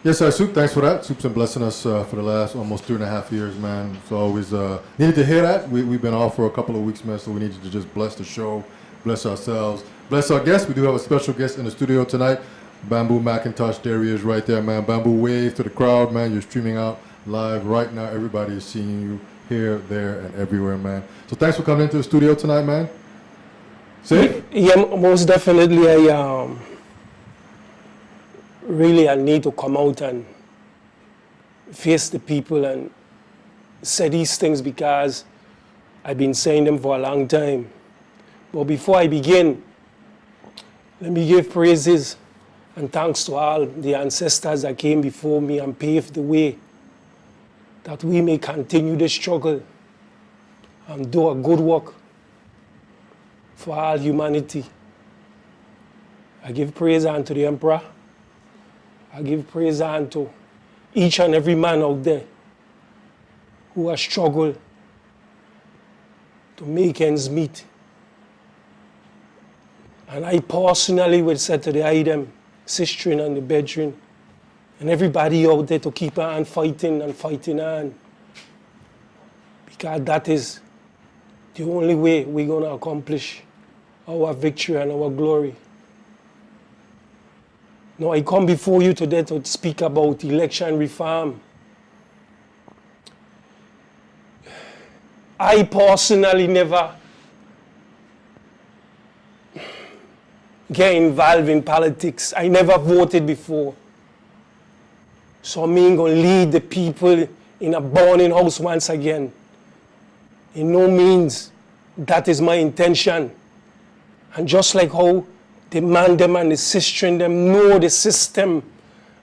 Yes, sir, Soup. Thanks for that. Soup's been blessing us for the last almost 2.5 years, man. So always needed to hear that. We've been off for a couple of weeks, man, so we needed to just bless the show, bless ourselves, bless our guests. We do have a special guest in the studio tonight. Bambu McIntosh, there he is right there, man. Bambu, wave to the crowd, man. You're streaming out live right now. Everybody is seeing you here, there, and everywhere, man. So thanks for coming into the studio tonight, man. Safe? Yeah, most definitely. I need to come out and face the people and say these things because I've been saying them for a long time. But before I begin, let me give praises and thanks to all the ancestors that came before me and paved the way that we may continue the struggle and do a good work for all humanity. I give praise unto the Emperor. I give praise unto each and every man out there who has struggled to make ends meet. And I personally would say to the item, sistering and the brethren, and everybody out there to keep on fighting and fighting on. Because that is the only way we're going to accomplish our victory and our glory. Now, I come before you today to speak about election reform. I personally never get involved in politics. I never voted before. So I'm going to lead the people in a burning house once again. In no means that is my intention. And just like how the man them and the sister in them know the system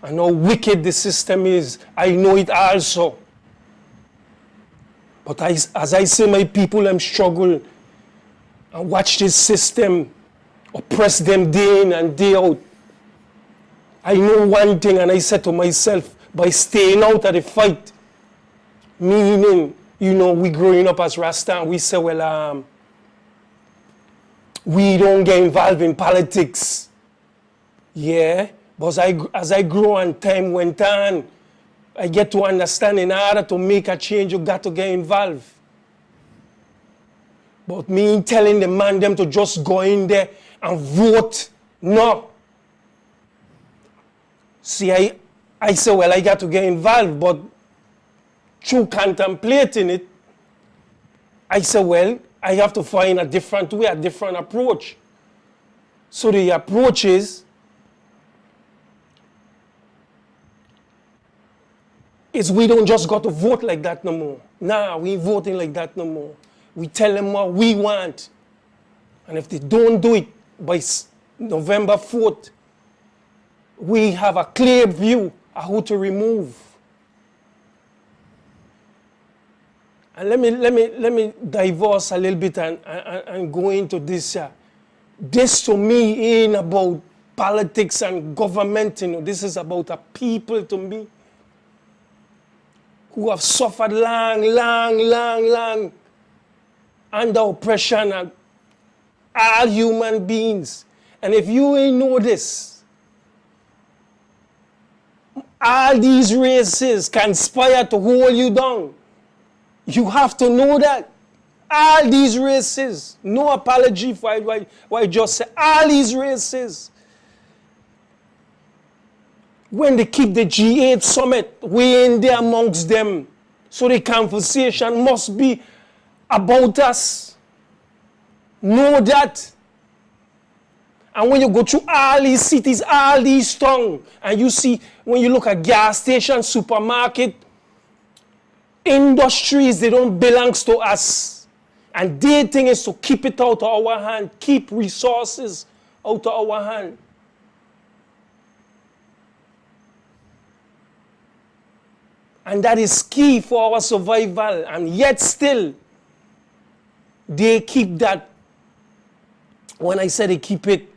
and how wicked the system is, I know it also. But as I see my people them struggle and watch this system oppress them day in and day out, I know one thing, and I said to myself, by staying out of the fight, meaning, we growing up as Rasta, and we say, well, we don't get involved in politics. Yeah, but as I grow and time went on, I get to understand in order to make a change, you got to get involved. But me telling the man them to just go in there and vote, no. See, I say, well, I got to get involved, but through contemplating it, I say, well, I have to find a different way, a different approach. So the approach is we don't just got to vote like that no more. Nah, we ain't voting like that no more. We tell them what we want. And if they don't do it by November 4th, we have a clear view of who to remove. And let me divorce a little bit and go into this. This to me ain't about politics and government. This is about a people to me who have suffered long under oppression and all human beings. And if you ain't know this, all these races conspire to hold you down. You have to know that. All these races, no apology for why I just say all these races. When they keep the G8 summit, we in there amongst them. So the conversation must be about us. Know that. And when you go through all these cities, all these towns, and you see, when you look at gas station, supermarket, industries, they don't belong to us. And their thing is to keep it out of our hand, keep resources out of our hand. And that is key for our survival. And yet still, they keep that. When I say they keep it,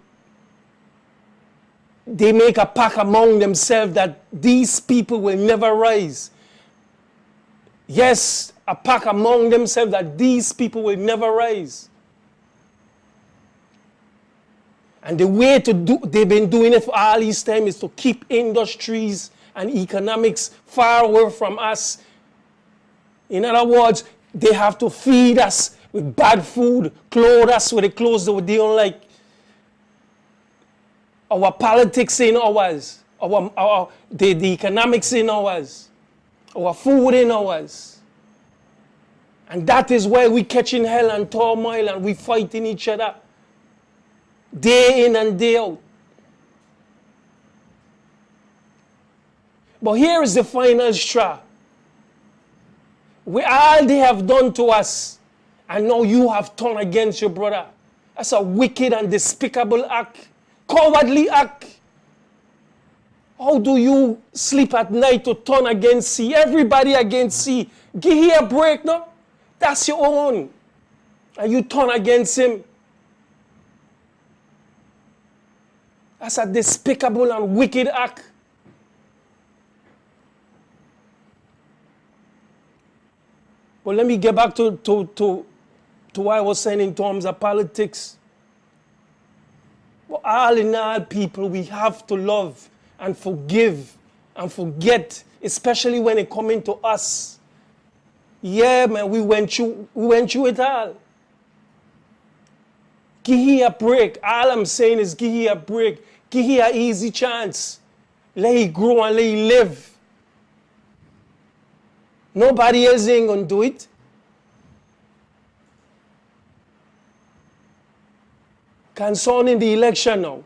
they make a pact among themselves that these people will never rise. Yes, a pact among themselves that these people will never rise. And the way to do, they've been doing it for all this time, is to keep industries and economics far away from us. In other words, they have to feed us with bad food, clothe us with the clothes that they don't like. Our politics in ours, the economics in ours, our food in ours. And that is why we catching hell and turmoil and we fighting each other day in and day out. But here is the final straw. All they have done to us, and now you have turned against your brother. That's a wicked and despicable act, cowardly act. How do you sleep at night to turn against C? Everybody against C. Give here a break, no? That's your own. And you turn against him. That's a despicable and wicked act. But let me get back to what I was saying in terms of politics. But all in all, people, we have to love and forgive and forget, especially when it comes to us. Yeah, man, we went through it all. Give here a break. All I'm saying is give here a break. Give here an easy chance. Let it grow and let it live. Nobody else ain't gonna do it. Concerning the election now,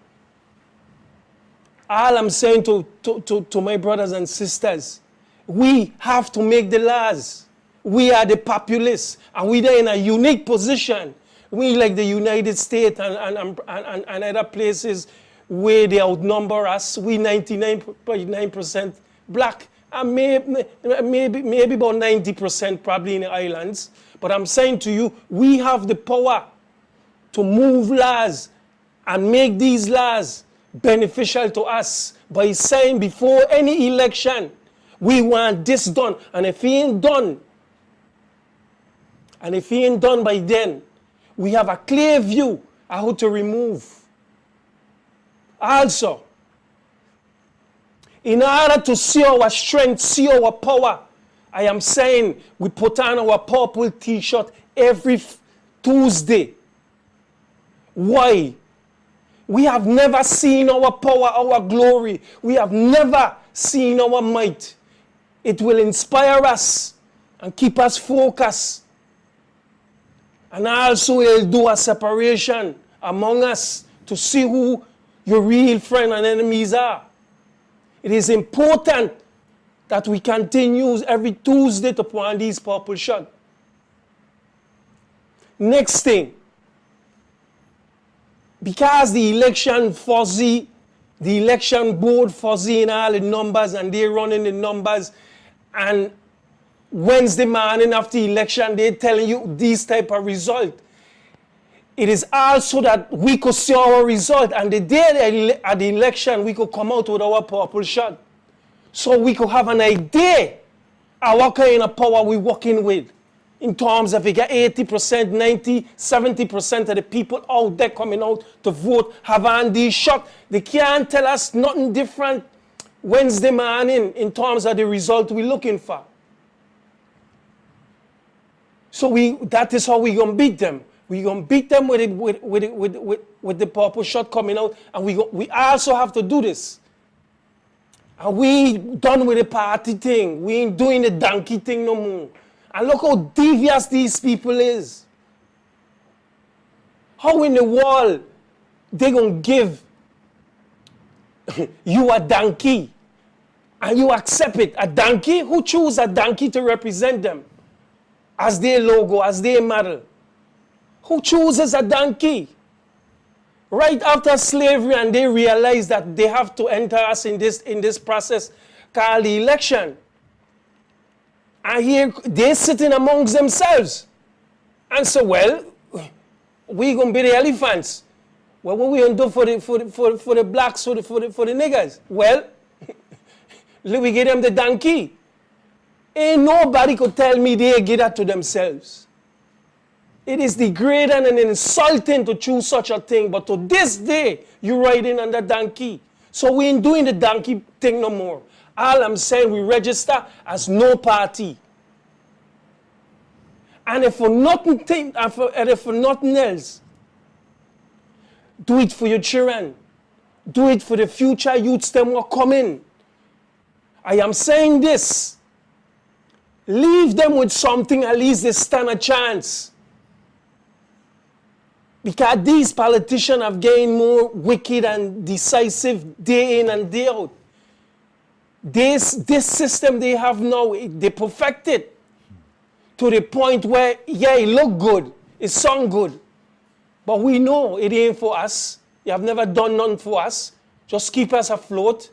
all I'm saying to my brothers and sisters, we have to make the laws. We are the populace, and we are in a unique position. We like the United States and other places where they outnumber us. We 99.9% black. And maybe about 90% probably in the islands. But I'm saying to you, we have the power to move laws and make these laws beneficial to us by saying before any election, we want this done. And if he ain't done, by then, we have a clear view of how to remove. Also, in order to see our strength, see our power, I am saying we put on our purple t-shirt every Tuesday. Why? We have never seen our power, our glory. We have never seen our might. It will inspire us and keep us focused. And also it will do a separation among us to see who your real friend and enemies are. It is important that we continue every Tuesday to put on these purple shirts. Next thing, because the election fuzzy, the election board fuzzy in all the numbers and they're running the numbers, and Wednesday morning after the election they're telling you these type of result. It is also that we could see our result, and the day at the election, we could come out with our purple shirt. So we could have an idea of what kind of power we're working with. In terms of, we get 80%, 90%, 70% of the people out there coming out to vote have on these shirts. They can't tell us nothing different Wednesday morning in terms of the result we're looking for. So that is how we're going to beat them. We're going to beat them with the purple shot coming out. And we also have to do this. And we done with the party thing. We ain't doing the donkey thing no more. And look how devious these people is. How in the world they going to give you a donkey and you accept it? A donkey? Who choose a donkey to represent them as their logo, as their model? Who chooses a donkey? Right after slavery, and they realize that they have to enter us in this process called the election. And here they're sitting amongst themselves. And so, well, we're going to be the elephants. Well, what we going to do for the blacks, for the niggers? Well, we give them the donkey. Ain't nobody could tell me they give that to themselves. It is degrading and insulting to choose such a thing, but to this day, you're riding on the donkey. So we ain't doing the donkey thing no more. All I'm saying, we register as no party. And if for nothing, if for nothing else, do it for your children. Do it for the future youths them who are coming. I am saying this. Leave them with something, at least they stand a chance. Because these politicians have gained more wicked and decisive day in and day out. This system they have now, they perfect it to the point where, yeah, it look good, it sound good. But we know it ain't for us. You have never done nothing for us. Just keep us afloat.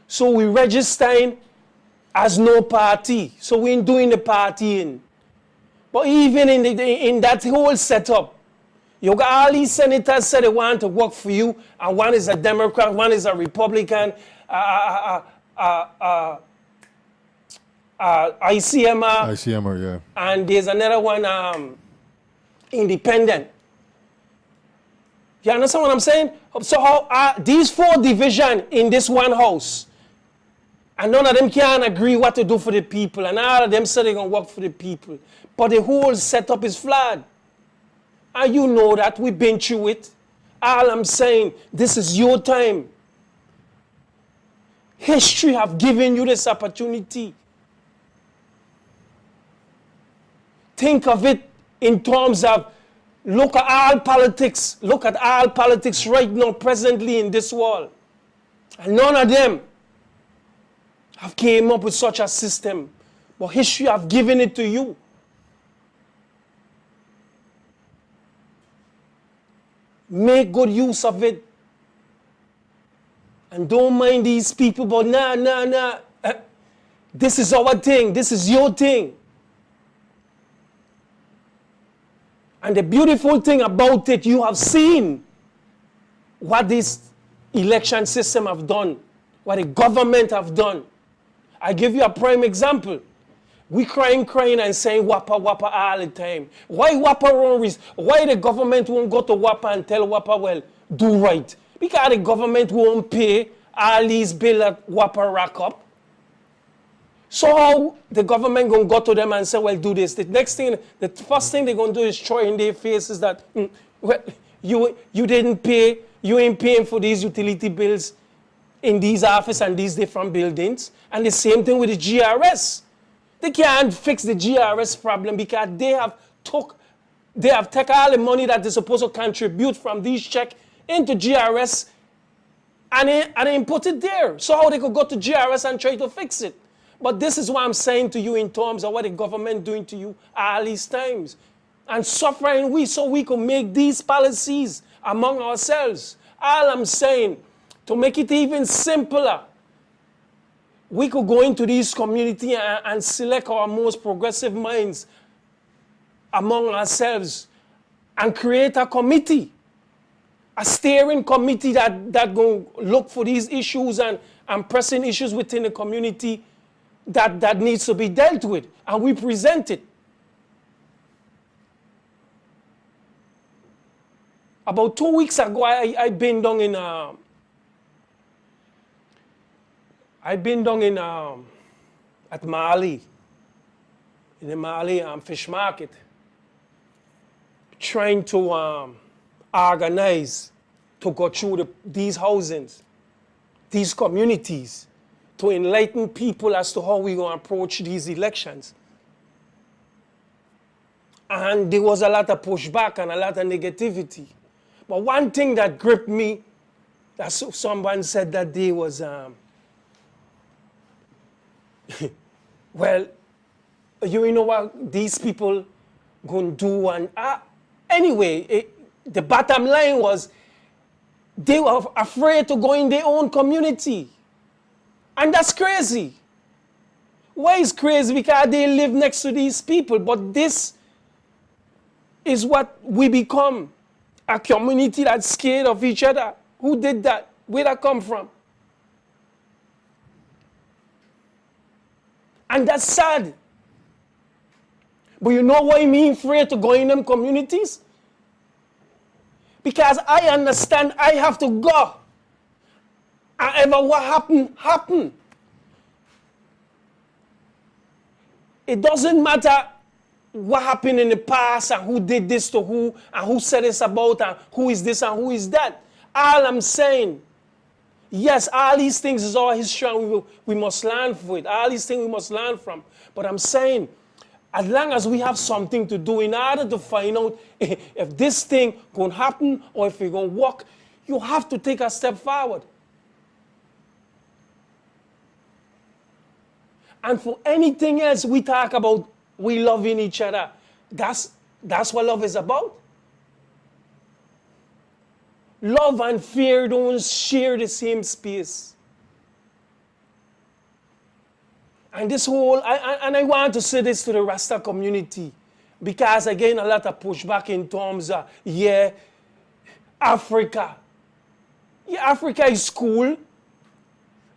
So we registering as no party. So we ain't doing the partying. But even in that whole setup, you got all these senators say they want to work for you, and one is a Democrat, one is a Republican, ICMR, yeah. And there's another one, independent. You understand what I'm saying? So how these 4 divisions in this one house, and none of them can agree what to do for the people, and all of them say they're going to work for the people. But the whole setup is flawed. And you know that, we've been through it. All I'm saying, this is your time. History have given you this opportunity. Think of it in terms of, look at all politics. Look at all politics right now, presently in this world. And none of them have came up with such a system. But history have given it to you. Make good use of it. And don't mind these people, but nah. This is our thing. This is your thing. And the beautiful thing about it, you have seen what this election system have done, what the government have done. I give you a prime example. We crying and saying wappa all the time. Why wappa won't why the government won't go to wappa and tell wappa, well, do right? Because the government won't pay all these bills that wappa rack up. So how the government gonna go to them and say, well, do this? The next thing, the first thing they're gonna do is throw in their faces that, well, you didn't pay, you ain't paying for these utility bills in these offices and these different buildings. And the same thing with the GRS. They can't fix the GRS problem because they have taken all the money that they're supposed to contribute from these checks into GRS and they put it there. So how they could go to GRS and try to fix it? But this is what I'm saying to you in terms of what the government doing to you all these times. And suffering so we could make these policies among ourselves. All I'm saying, to make it even simpler, we could go into these communities and select our most progressive minds among ourselves and create a committee, a steering committee that go look for these issues and pressing issues within the community that needs to be dealt with, and we present it. About 2 weeks ago, I've been down in at Mali, in the Mali fish market, trying to organize to go through these housings, these communities, to enlighten people as to how we're going to approach these elections. And there was a lot of pushback and a lot of negativity. But one thing that gripped me, that someone said that day was, well, you know what these people going to do? And anyway, the bottom line was they were afraid to go in their own community. And that's crazy. Why is crazy? Because they live next to these people. But this is what we become. A community that's scared of each other. Who did that? Where that come from? And that's sad. But you know why me afraid to go in them communities? Because I understand I have to go. whatever what happened, happened. It doesn't matter what happened in the past and who did this to who and who said this about and who is this and who is that. All I'm saying, yes, all these things is our history and we must learn from it. All these things we must learn from. But I'm saying, as long as we have something to do in order to find out if this thing going to happen or if it's going to work, you have to take a step forward. And for anything else we talk about, we loving each other. That's what love is about. Love and fear don't share the same space. And this whole, I want to say this to the Rasta community, because again, a lot of pushback in terms of, yeah, Africa. Yeah, Africa is cool.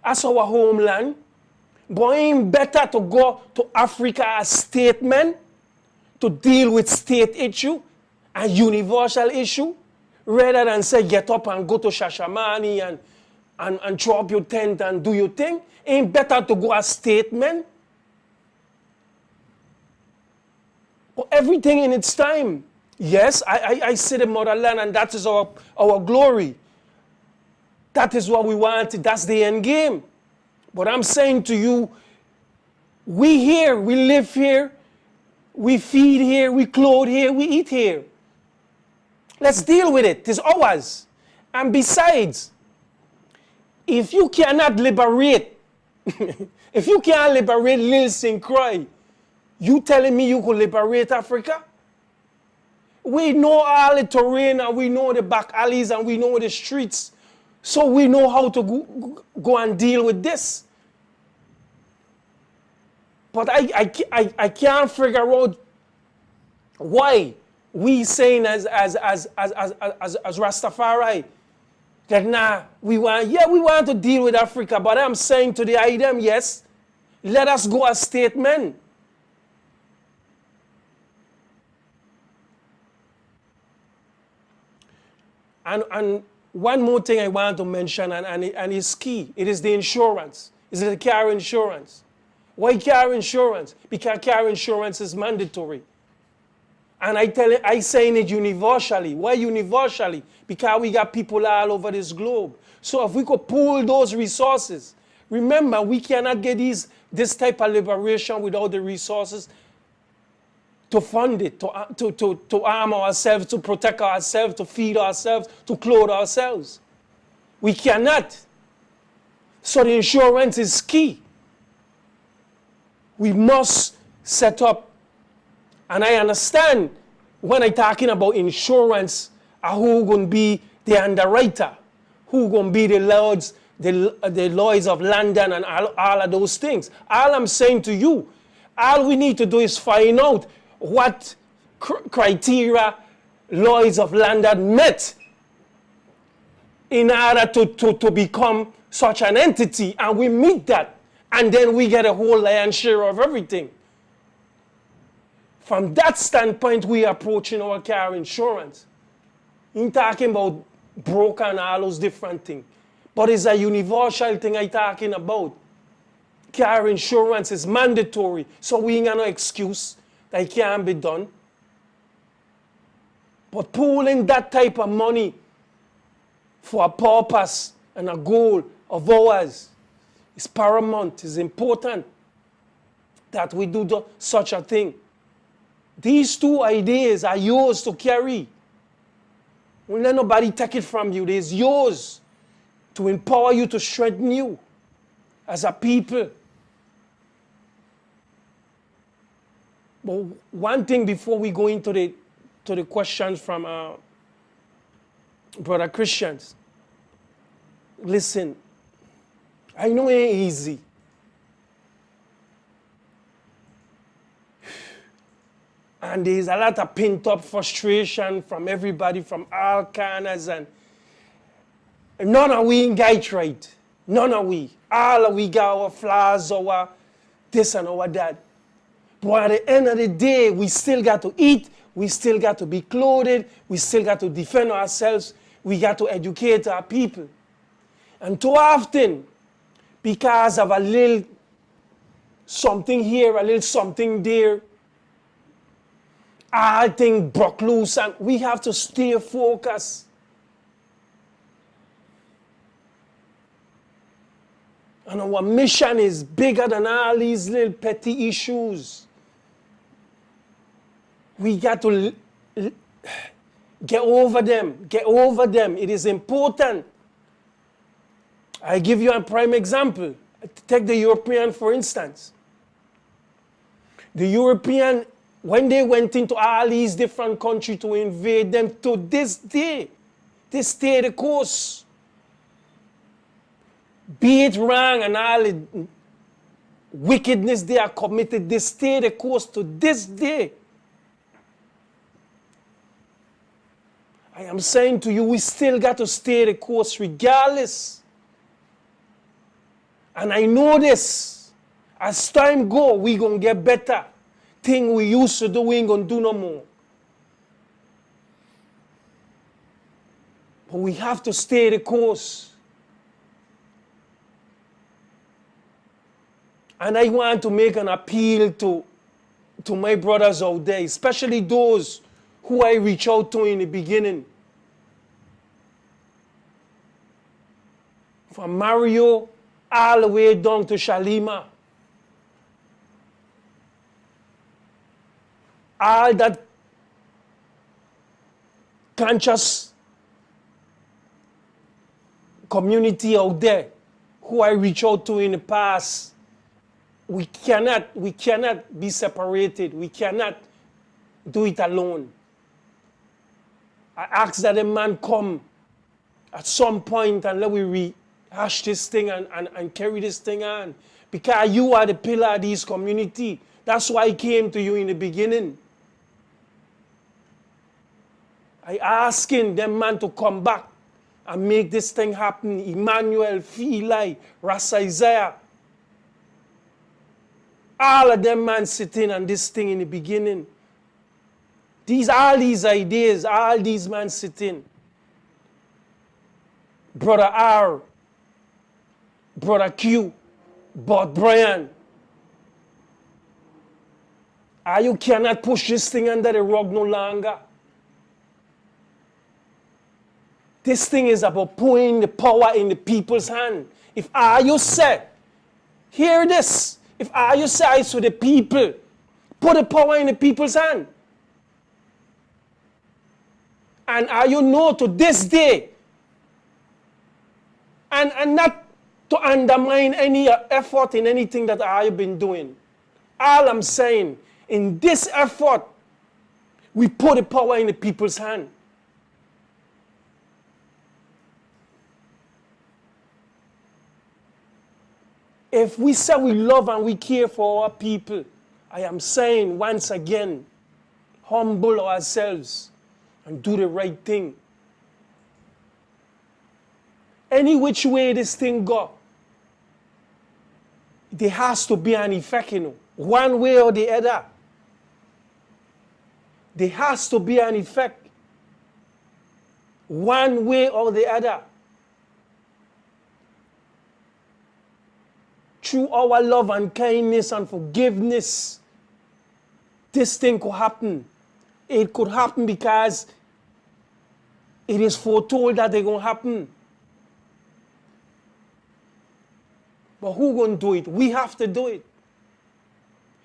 That's our homeland. But it ain't better to go to Africa as statemen to deal with state issue and universal issue, rather than say get up and go to Shashamani and throw up your tent and do your thing. Ain't better to go as statemen. But everything in its time. Yes, I see the motherland, and that is our glory. That is what we want. That's the end game. But I'm saying to you, we here, we live here, we feed here, we clothe here, we eat here. Let's deal with it. It's ours. And besides, if you cannot liberate, if you can't liberate Lil St. Croix, you telling me you could liberate Africa? We know all the terrain and we know the back alleys and we know the streets. So we know how to go and deal with this. But I can't figure out why we saying as Rastafari that nah, we want to deal with Africa, but I'm saying to the item, yes, let us go as statemen. And one more thing I want to mention, and it's key. It is the insurance. Is it the car insurance? Why car insurance? Because car insurance is mandatory. And I saying it universally. Why universally? Because we got people all over this globe. So if we could pool those resources, remember, we cannot get this type of liberation without the resources to fund it, to arm ourselves, to protect ourselves, to feed ourselves, to clothe ourselves. We cannot. So the insurance is key. We must set up, and I understand when I'm talking about insurance, who going to be the underwriter, who going to be the lords, the lawyers of London and all of those things. All I'm saying to you, all we need to do is find out what criteria lawyers of London met in order to become such an entity, and we meet that, and then we get a whole lion's share of everything. From that standpoint, we are approaching our car insurance. I'm talking about broker and all those different things. But it's a universal thing I'm talking about. Car insurance is mandatory, so we ain't got no excuse that it can't be done. But pooling that type of money for a purpose and a goal of ours is paramount. It's important that we do such a thing. These two ideas are yours to carry. Don't let nobody take it from you. It's yours to empower you, to strengthen you as a people. But one thing before we go into the questions from brother Christians. Listen, I know it ain't easy. And there's a lot of pent-up frustration from everybody, from all corners, and none of we get right. None of we. All of we got our flaws, our this and our that. But at the end of the day, we still got to eat, we still got to be clothed, we still got to defend ourselves, we got to educate our people. And too often, because of a little something here, a little something there, all things broke loose, and we have to stay focused. And our mission is bigger than all these little petty issues. We got to get over them. Get over them. It is important. I give you a prime example. Take the European, for instance. The European, when they went into all these different countries to invade them, to this day, they stay the course. Be it wrong and all the wickedness they are committed, they stay the course to this day. I am saying to you, we still got to stay the course regardless. And I know this. As time go, we going to get better. Thing we used to do, we ain't going to do no more. But we have to stay the course. And I want to make an appeal to my brothers out there, especially those who I reach out to in the beginning. From Mario all the way down to Shalima. All that conscious community out there who I reach out to in the past. We cannot be separated. We cannot do it alone. I ask that a man come at some point and let we rehash this thing and carry this thing on. Because you are the pillar of this community. That's why I came to you in the beginning. I asking them man to come back and make this thing happen. Emmanuel, Phili, Rasa Isaiah. All of them man sitting on this thing in the beginning. All these ideas, all these men sitting. Brother R, Brother Q, Bud Brian. You cannot push this thing under the rug no longer. This thing is about putting the power in the people's hand. If you say, hear this. If you say to the people, put the power in the people's hand. And you know to this day, and not to undermine any effort in anything that I've been doing. All I'm saying, in this effort, we put the power in the people's hand. If we say we love and we care for our people, I am saying once again, humble ourselves and do the right thing. Any which way this thing go, there has to be an effect, one way or the other. There has to be an effect, one way or the other. Through our love and kindness and forgiveness, this thing could happen. It could happen because it is foretold that it's going to happen. But who going to do it? We have to do it.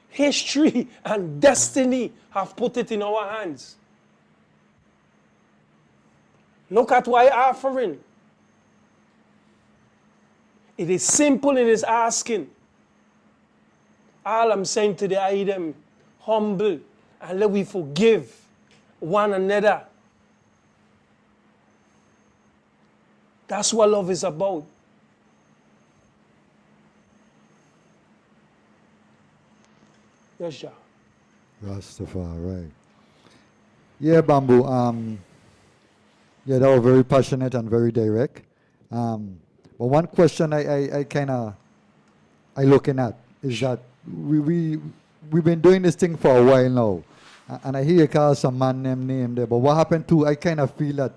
History and destiny have put it in our hands. Look at why offering. It is simple, it is asking. All I'm saying to the item, humble, and let we forgive one another. That's what love is about. Yes, Jah. Rastafari, right. Yeah, Bambu. Yeah, that was very passionate and very direct. But one question I looking at is that we've been doing this thing for a while now, and I hear you call some man name there. But what happened to? I kind of feel that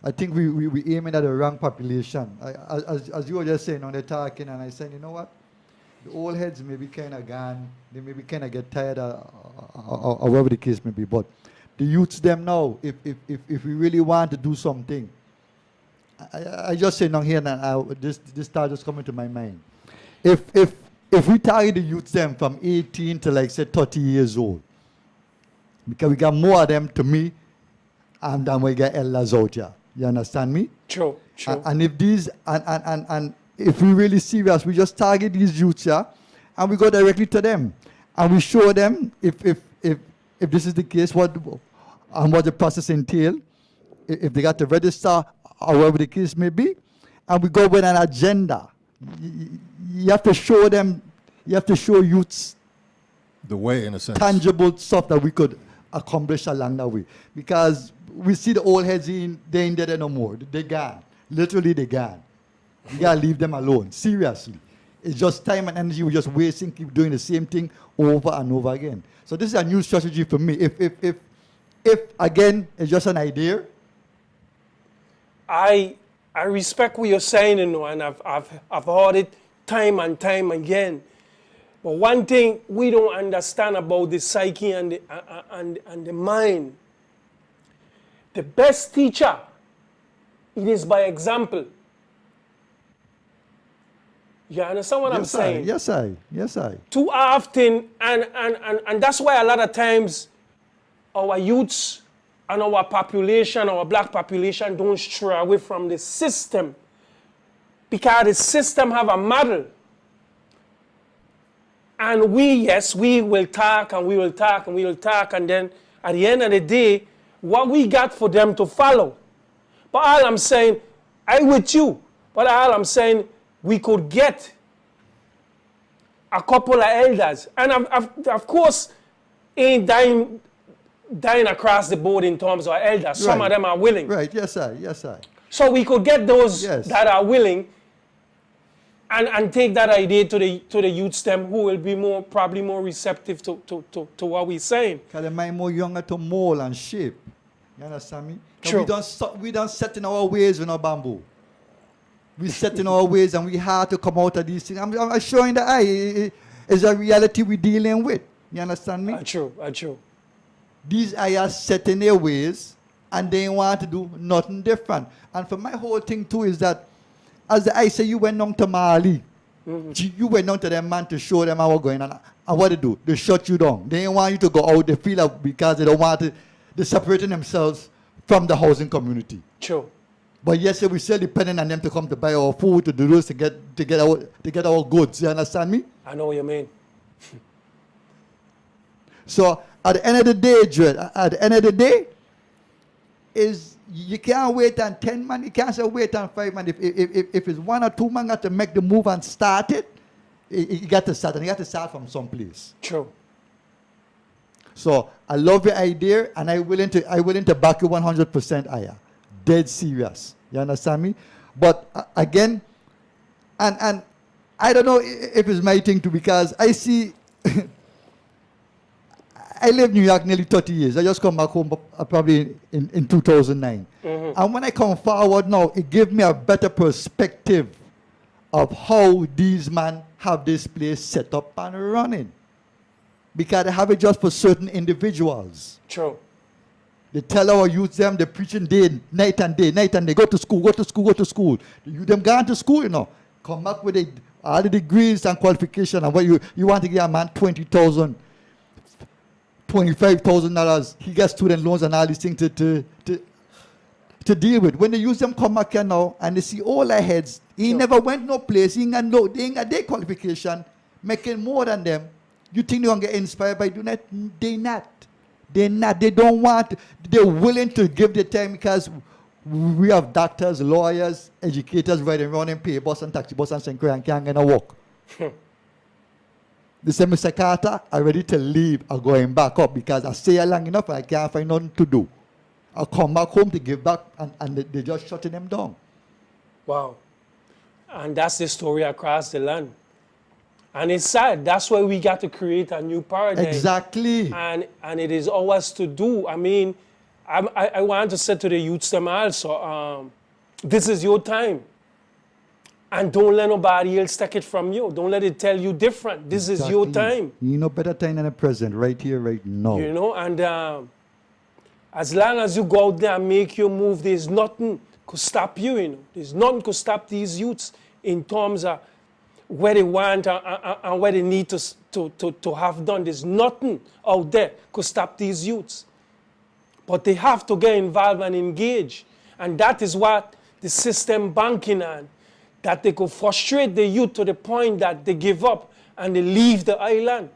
I think we aiming at the wrong population. As you were just saying, they're talking, and I said, you know what? The old heads may be kind of gone. They maybe kind of get tired or whatever the case may be. But the youths them now, if we really want to do something, I just say now here now, this thought just coming to my mind. If we target the youths them from 18 to like say 30 years old, because we got more of them to me, and then we get elders out here. You understand me? True. And if these and if we really serious, we just target these youths here, and we go directly to them, and we show them if this is the case, what the process entail, if they got to register or whatever the case may be, and we go with an agenda. You have to show them. You have to show youths The way, in a sense. tangible stuff that we could accomplish along that way, because we see the old heads they ain't there no more. They gone. Literally, they gone. You gotta leave them alone. Seriously. It's just time and energy we're just wasting, keep doing the same thing over and over again. So this is a new strategy for me. If again, it's just an idea. I respect what you're saying, and I've heard it time and time again. But one thing we don't understand about the psyche and the mind, the best teacher, it is by example. You understand what I'm saying? Yes, I. Too often, and that's why a lot of times our youths and our population, our black population, don't stray away from the system, because the system have a model. And we will talk and we will talk and we will talk, and then at the end of the day, what we got for them to follow. But all I'm saying, I with you, but all I'm saying, we could get a couple of elders, and of course, ain't dying across the board in terms of elders. Some of them are willing. Right, yes, I. So we could get those Yes. that are willing and take that idea to the youth them, who will be probably more receptive to what we're saying. Because they might more younger to mold and shape. You understand me? True. We don't set in our ways with no bamboo. We set in our ways, and we have to come out of these things. I'm showing the eye. It's a reality we're dealing with. You understand me? True. These are set in their ways, and they want to do nothing different. And for my whole thing too is that, as I say, you went down to Mali. You went down to them man to show them how we're going on. And what they do? They shut you down. They don't want you to go out. They feel like because they don't want to, they're separating themselves from the housing community. True. But yes, we're still depending on them to come to buy our food, to do this, to get our goods. You understand me? I know what you mean. So at the end of the day, Dread, at the end of the day, is you can't wait on 10 man, you can't say wait on 5 man. If it's 1 or 2 man got to make the move and start it, you got to start, and you got to start from someplace. True. So I love your idea, and I'm willing to back you 100%. I am dead serious. You understand me? But again, and I don't know if it's my thing too, because I see. I lived in New York nearly 30 years. I just come back home probably in 2009. And when I come forward now, it gives me a better perspective of how these men have this place set up and running. Because they have it just for certain individuals. True. They tell our youth them, they're preaching night and day. Go to school. The youth them gone to school, you know. Come back with all the degrees and qualifications. And what you want to give a man $20,000. $25,000, he gets student loans and all these things to deal with. When they use them come back here now and they see all their heads, he never went no place, they ain't got their qualification, making more than them. You think they're gonna get inspired by doing that? They're not. They don't want, they're willing to give their time, because we have doctors, lawyers, educators riding around and pay bus and taxi bus and St. Croix and can't get a walk. They say, Mr. Carter, I'm ready to leave. I'm going back up because I stay here long enough and I can't find nothing to do. I'll come back home to give back, and they're just shutting them down. Wow. And that's the story across the land. And it's sad. That's why we got to create a new paradigm. Exactly. And it is ours to do. I mean, I want to say to the youths them also, this is your time. And don't let nobody else take it from you. Don't let it tell you different. This is your time. You know better time than the present, right here, right now. You know, and as long as you go out there and make your move, there's nothing could stop you, you know. There's nothing could stop these youths in terms of where they want and where they need to have done. There's nothing out there could stop these youths. But they have to get involved and engage. And that is what the system banking on. That they could frustrate the youth to the point that they give up and they leave the island.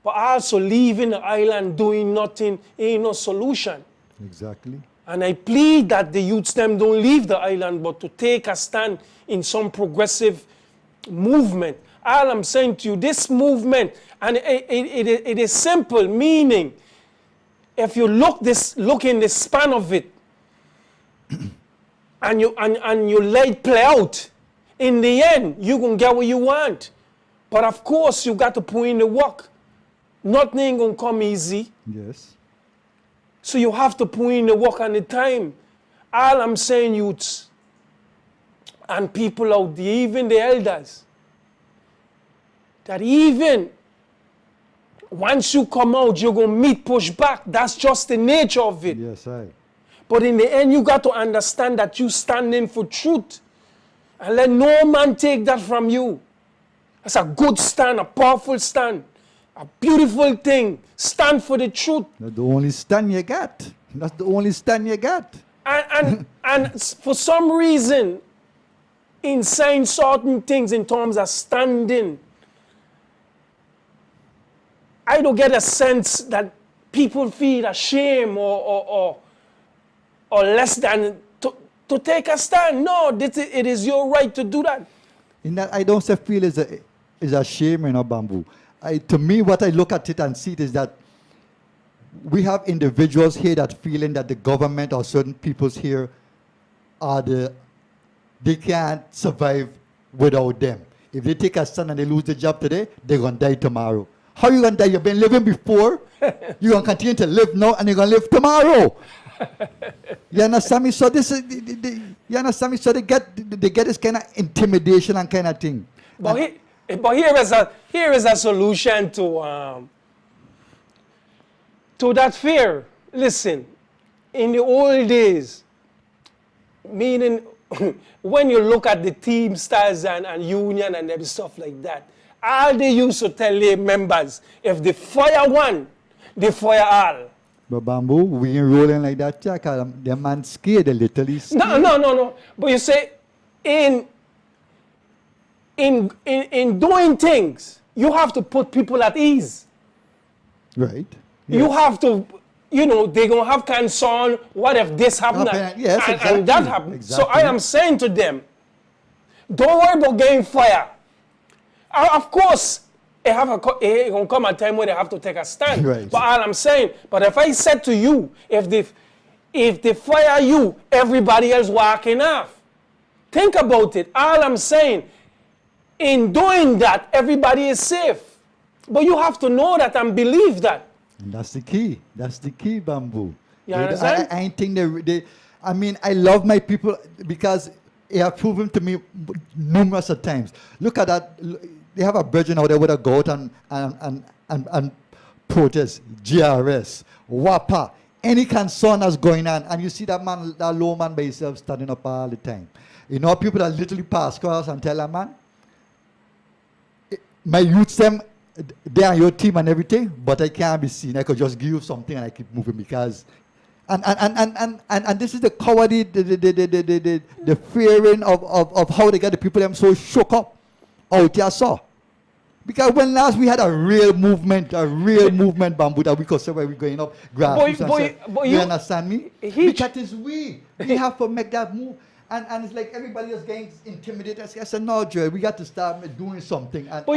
But also leaving the island doing nothing ain't no solution. Exactly. And I plead that the youths them don't leave the island, but to take a stand in some progressive movement. All I'm saying to you, this movement, and it is simple, meaning, if you look in the span of it, and you let it play out, in the end, you're going to get what you want. But of course, you got to put in the work. Nothing ain't going to come easy. Yes. So you have to put in the work and the time. All I'm saying, youths and people out there, even the elders, that even once you come out, you're going to meet pushback. That's just the nature of it. Yes, I. But in the end, you got to understand that you standing for truth. And let no man take that from you. That's a good stand, a powerful stand, a beautiful thing. Stand for the truth. That's the only stand you got. That's the only stand you got. And for some reason, in saying certain things in terms of standing, I don't get a sense that people feel ashamed or less than to take a stand. No, it is your right to do that. In that, I don't say feel is a shame, you know, Bambu. To me, what I look at it and see it is that we have individuals here that feeling that the government or certain peoples here they can't survive without them. If they take a stand and they lose the job today, they're going to die tomorrow. How you going to die? You've been living before. You're going to continue to live now and you're going to live tomorrow. You understand me? So this is, you understand me? So they get this kind of intimidation and kind of thing. But here is a solution to that fear. Listen, in the old days, meaning when you look at the Teamsters and union and stuff like that, all they used to tell their members, if they fire one, they fire all. But Bambu, we ain't rolling like that, Jack. The man scared, they literally scared. No. But you say, in doing things, you have to put people at ease. Right. Yes. You have to, they're going to have concern, what if this happened? Yes, exactly. And that happened. Exactly. So I am saying to them, don't worry about getting fired. Of course, it going to come a time where they have to take a stand. Right. But all I'm saying, but if I said to you, if they fire you, everybody else walking off. Think about it. All I'm saying, in doing that, everybody is safe. But you have to know that and believe that. And that's the key. That's the key, Bambu. You understand? I think I mean, I love my people because they have proven to me numerous of times. Look at that. They have a virgin out there with a goat and protest, GRS, WAPA, any concern that's going on. And you see that man, that low man by himself standing up all the time. You know, people that literally pass across and tell a man, my youth, them, they are your team and everything, but I can't be seen. I could just give you something and I keep moving because, and this is the cowardly, the fearing of how they get the people them so shook up out here, so. Because when last we had a real movement, Bambu, that we could say where we're going up, grassroots. You understand me? Because it's we have to make that move. And it's like everybody is getting intimidated. I said, no, Joe, we got to start doing something. Let me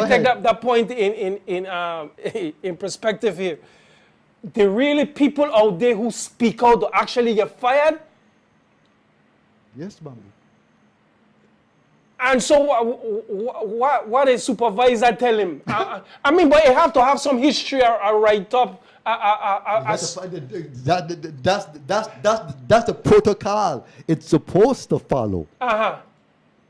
take that point in perspective here. There really people out there who speak out to actually get fired? Yes, Bambu. And so what a supervisor tell him? I mean, but you have to have some history or write up That's the protocol it's supposed to follow.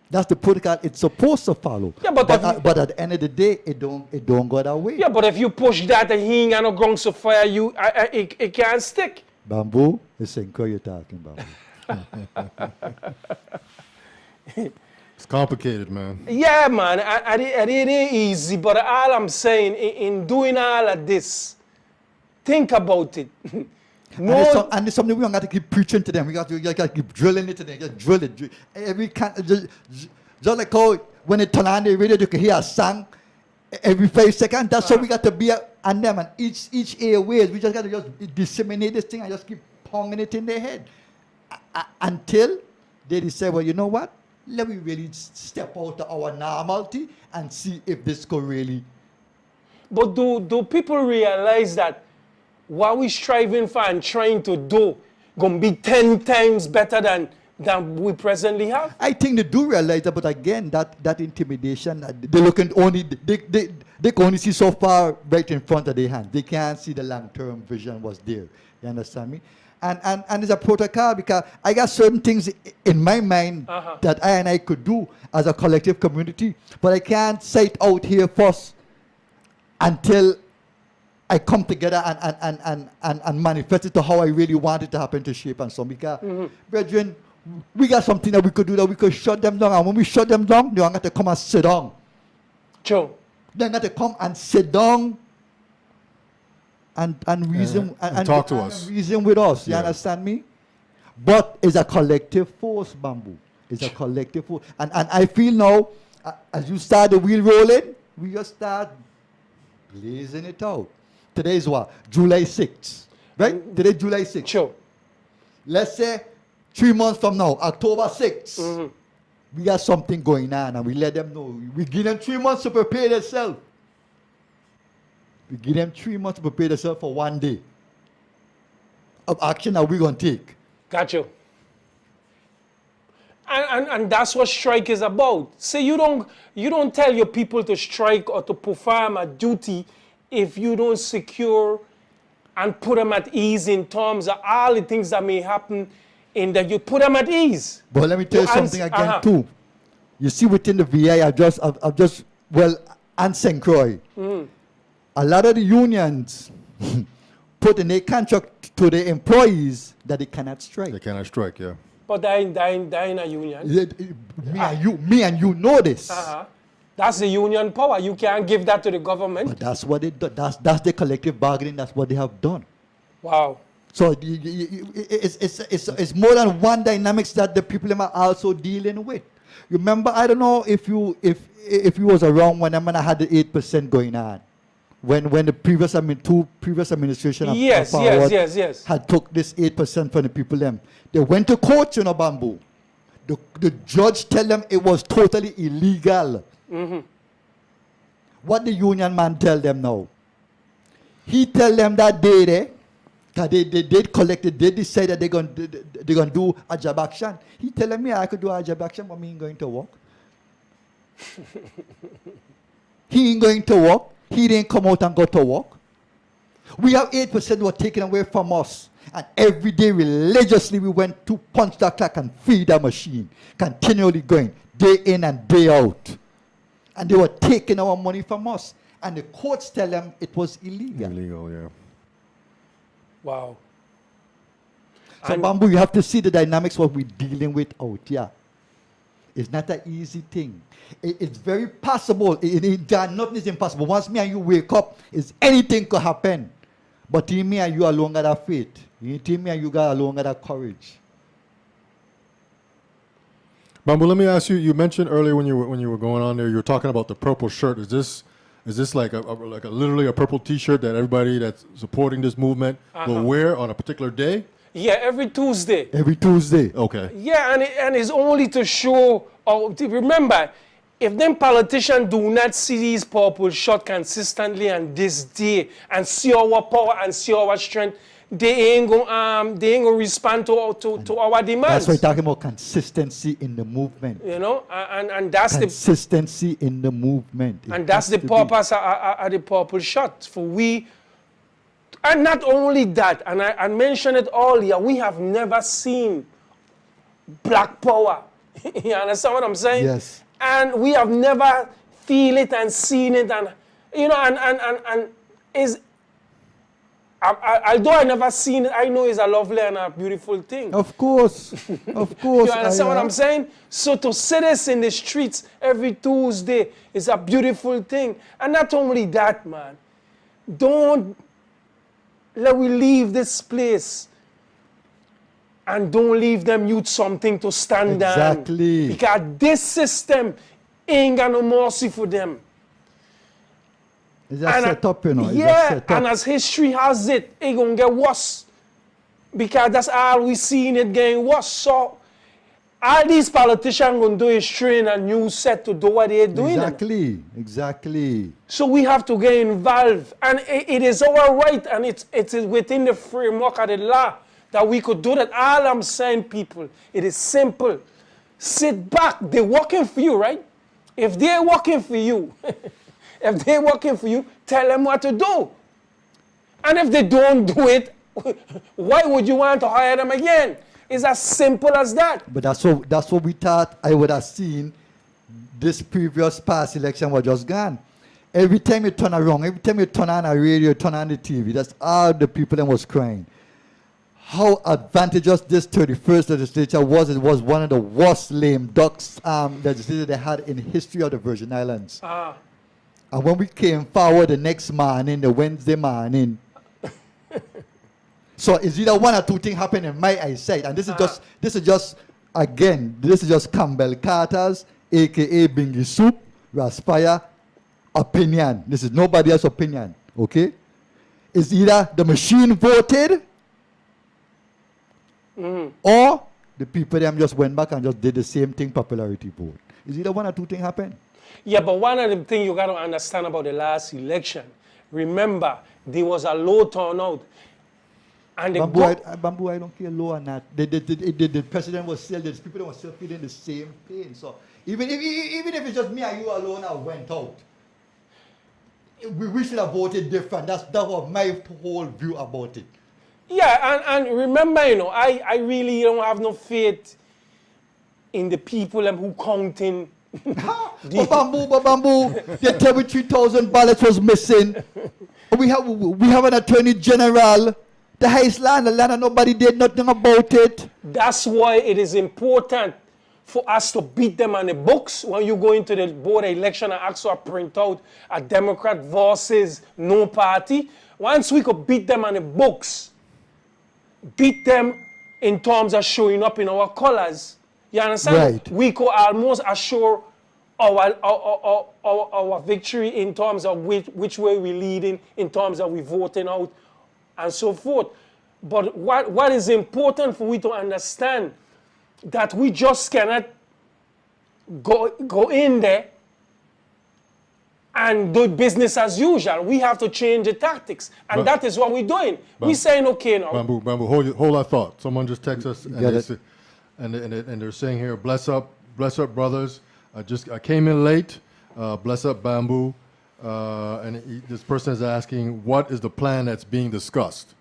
That's the protocol it's supposed to follow. Yeah, but but at the end of the day, it don't go that way. Yeah, but if you push that and he ain't got no grounds to fire you, it can't stick. Bambu, it's Senko you're talking about. It's complicated, man. Yeah, man, it ain't easy, but all I'm saying, in doing all of this, think about it. And it's something we don't got to keep preaching to them. We got to keep drilling it to them. Just drill it. Just like how when they turn on the radio, you can hear a song every 5 seconds. That's how we got to be on them. And each airways, we just got to just disseminate this thing and just keep pounding it in their head until they decide, well, you know what? Let me really step out of our normality and see if this could really. But do people realize that what we're striving for and trying to do gonna be 10 times better than we presently have? I think they do realize that, but again, that intimidation, they looking only they can only see so far right in front of their hand. They can't see the long-term vision was there. You understand me? And it's a protocol because I got certain things in my mind that I could do as a collective community, but I can't say it out here first until I come together and manifest it to how I really want it to happen to shape and so. Because, brethren, we got something that we could do, that we could shut them down. And when we shut them down, they're going to come and sit down. True. They're going to come and sit down and reason and talk to us. Reason with us. You understand me? But it's a collective force, Bambu. It's a collective force. And I feel now, as you start the wheel rolling, we just start blazing it out. Today is what? July 6th. Right? Today July 6th. Sure. Let's say 3 months from now, October 6th, we got something going on and we let them know. We give them 3 months to prepare themselves. We give them 3 months to prepare themselves for 1 day of action that we're going to take. Got you. And that's what strike is about. See, you don't tell your people to strike or to perform a duty if you don't secure and put them at ease in terms of all the things that may happen, in that you put them at ease. But let me tell you something again too. You see, within the VI, I've just and St. Croix, a lot of the unions put in their contract to their employees that they cannot strike. They cannot strike, yeah. But they're in a union. Me and you know this. That's the union power. You can't give that to the government. But that's what they do. That's the collective bargaining. That's what they have done. Wow. So it's more than one dynamics that the people are also dealing with. Remember, I don't know if you was around when I had the 8% going on. When the previous administration of yes. had took this 8% from the people them. They went to court, Bambu. The judge tell them it was totally illegal. What the union man tell them now? He tell them that day that they did collect it, they decided they're gonna do a job action. He telling me I could do a job action, but me ain't going to work. He ain't going to work. He didn't come out and go to work. We have 8% were taken away from us. And every day religiously we went to punch that clock and feed that machine. Continually going, day in and day out. And they were taking our money from us. And the courts tell them it was illegal. Illegal, yeah. Wow. So Bambu, you have to see the dynamics what we're dealing with out here. It's not an easy thing. It's very possible. Nothing is impossible. Once me and you wake up, anything could happen. But in me and you alone got that faith. In me and you got alone got that courage. Bambu, let me ask you. You mentioned earlier when you were going on there, you were talking about the purple shirt. Is this like literally a purple T-shirt that everybody that's supporting this movement will wear on a particular day? Yeah, every Tuesday. Every Tuesday. Okay. Yeah, and it's only to show, or to remember, if them politicians do not see these purple shot consistently on this day and see our power and see our strength, they ain't gonna respond to our demands. That's why we're talking about consistency in the movement. You know, and that's consistency in the movement. And that's the purpose of the purple shot, for we And not only that, and I mentioned it earlier, we have never seen black power. You understand what I'm saying? Yes. And we have never feel it and seen it, and you know, and is although I never seen it, I know it's a lovely and a beautiful thing. Of course. Of course. You understand what I'm saying? So to see this in the streets every Tuesday is a beautiful thing. And not only that, man, don't let we leave this place and don't leave them youth something to stand on. Exactly. Because this system ain't got no mercy for them. It's just set up, you know. It's just Yeah, set up. and as history has it, it's going to get worse. Because that's all we seen it getting worse. So all these politicians going to do is train a new set to do what they're doing. Exactly. Exactly. So we have to get involved. And it is our right, and it is within the framework of the law that we could do that. All I'm saying, people, it is simple. Sit back. They're working for you, right? If they're working for you, if they're working for you, tell them what to do. And if they don't do it, why would you want to hire them again? It's as simple as that. But that's what we thought I would have seen this previous past election was just gone. Every time you turn around, every time you turn on a radio, turn on the TV, that's all the people that was crying. How advantageous this 31st legislature was. It was one of the worst lame ducks legislature they had in the history of the Virgin Islands. And when we came forward the next morning, the Wednesday morning, so it's either one or two things happen in my eyesight, and this is just Campbell Carter's, aka Bingy Soup, Raspire opinion. This is nobody else's opinion, okay? It's either the machine voted, or the people them just went back and just did the same thing, popularity vote. It's either one or two things happen. Yeah, but one of the things you got to understand about the last election, remember, there was a low turnout. And Bambu, I don't care low or not. The president was still, the people were still feeling the same pain. So even if it's just me and you alone I went out, we should have voted different. That was my whole view about it. Yeah, and remember, you know, I really don't have no faith in the people who counting. Bambu, the 33,000 ballots was missing. We have an attorney general, the highest land, and nobody did nothing about it. That's why it is important for us to beat them on the books when you go into the board election and ask for a printout, a Democrat versus no party. Once we could beat them on the books, beat them in terms of showing up in our colors, you understand? Right. We could almost assure our victory in terms of which way we're leading, in terms of we voting out, and so forth. But what is important for we to understand that we just cannot go in there and do business as usual. We have to change the tactics, and that is what we're doing. We're saying, okay, now. Bambu, hold that thought. Someone just texted us, and they're saying here, bless up, brothers. I came in late. Bless up, Bambu. This person is asking, what is the plan that's being discussed?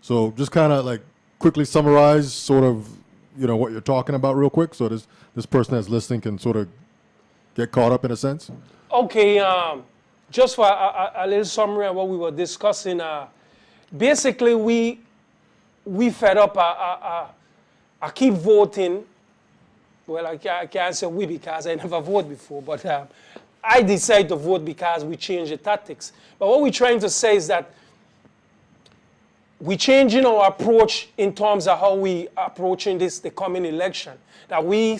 So just kind of like quickly summarize sort of, you know, what you're talking about real quick, so this person that's listening can sort of get caught up in a sense. Okay, just for a little summary of what we were discussing. Basically, we fed up. I keep voting. Well, I can't say we because I never voted before, but I decided to vote because we changed the tactics. But what we're trying to say is that we're changing our approach in terms of how we approaching the coming election. That we